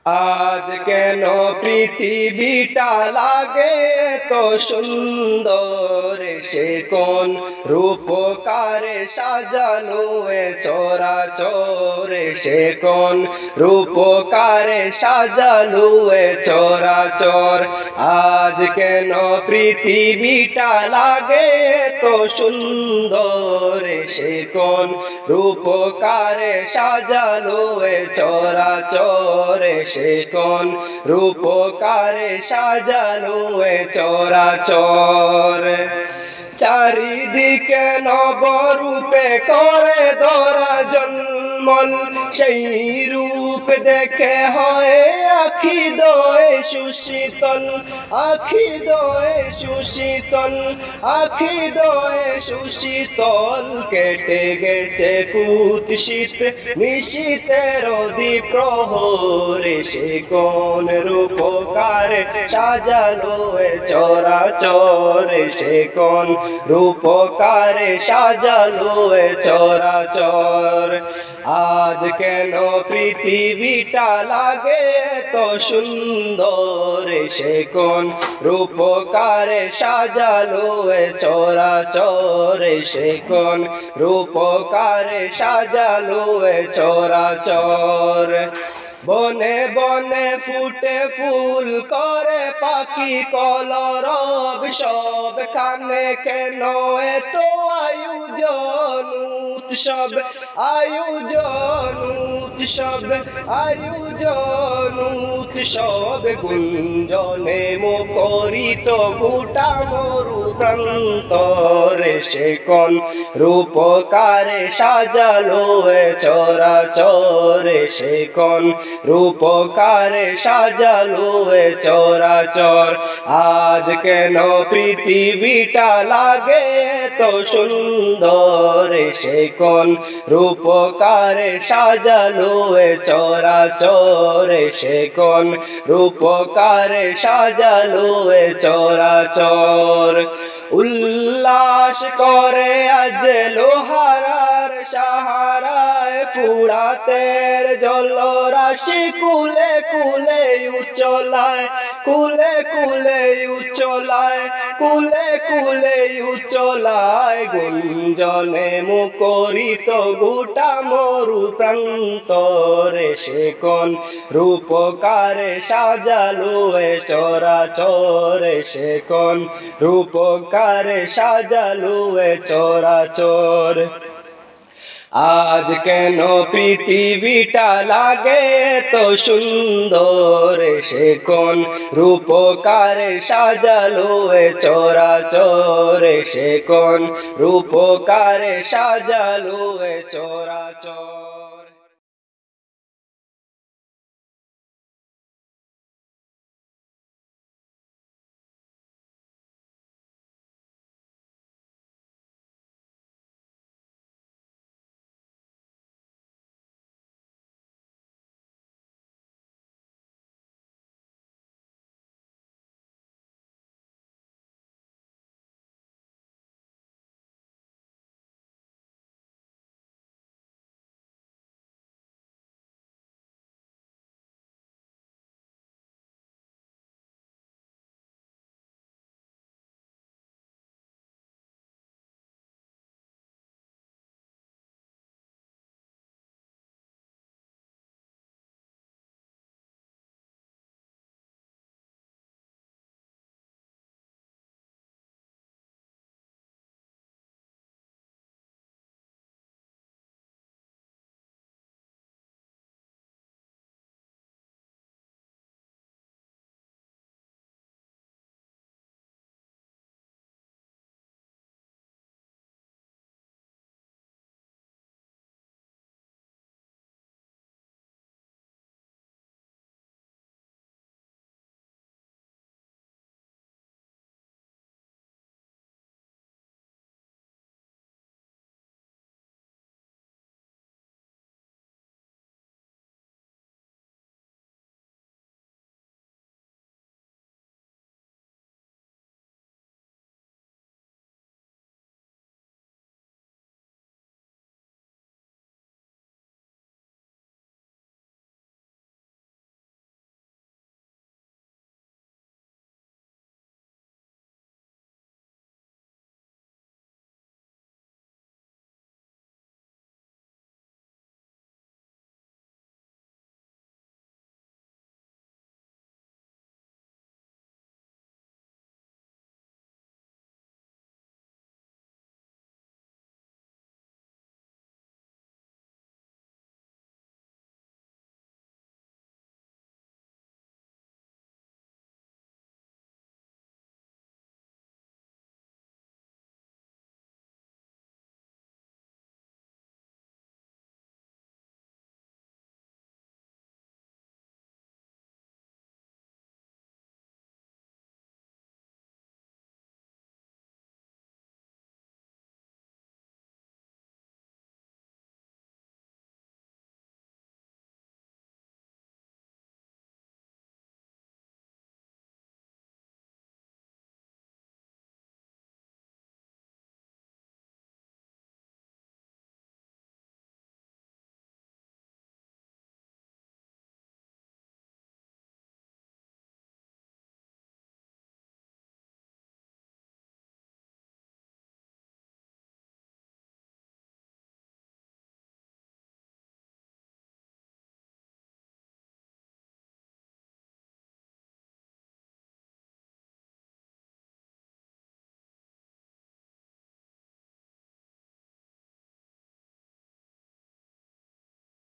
আজ কেন পৃথিবীটা লাগে তো সুন্দর, সে কোন রূপকারে সাজানো এ চরাচর, সে কোন রূপকারে সাজানো এ চরাচর। আজ কেন পৃথিবীটা লাগে তো সুন্দর, সে কোন রূপকারে সাজানো এ চরাচর, সে কোন রূপকারে সাজানো এ চরাচর। চারিদিকে নবরূপে করে ধরা জন্মল, সেই রূপ দেখে হয় আখি দয়ে সুশীতল, আখি দয়ে সুশীতল, আখি দয়ে সুশীতল। কেটে গেছে কুৎসিত নিশীতের দ্বিপ্রহরে, সে কোন রূপকারে সাজানো এ চরাচর, সে কোন রূপকারে সাজানো এ চরাচর। আজ কেন পৃথিবীটা লাগে তো সুন্দর, সে কোন রূপকারে সাজানো এ চরাচর, সে কোন রূপকারে সাজানো এ চরাচর। বনে বনে ফুটে ফুল করে পাখি কলরব, সব খানে কেন এত আয়োজন উৎসব, আয়োজন উৎসব, আয়োজন উৎসব। গুঞ্জনে মুখরিত গোটা মরু প্রান্তরে, সে কোন রূপকারে সাজালো এ চরাচর, সে কোন রূপকারে সাজালো এ চরাচর। আজ কেন পৃথিবীটা লাগে তো সুন্দর, সে কোন রূপকারে সাজালো এ চরাচর, সে কোন রূপকারে সাজালো এ চরাচর। উল্লাস করে আজ লোহারার সাহারায়, ফুরাতের জলরাশি কুলে কুলে উচ্চলায়, কুলে কুলে উচ্চলায়, কুলে কুলে উচ্চলায়। গুঞ্জনে মুখরিত গোটা মরু প্রান্তরে, সে কোন রূপকারে সাজালো এ চরাচর, সে কোন রূপকারে সাজালো এ চরাচর। আজ কেন পৃথিবীটা লাগে তো সুন্দর, সে কোন রূপকারে সাজালো এ চরাচর, সে কোন রূপকারে সাজালো এ চরাচর।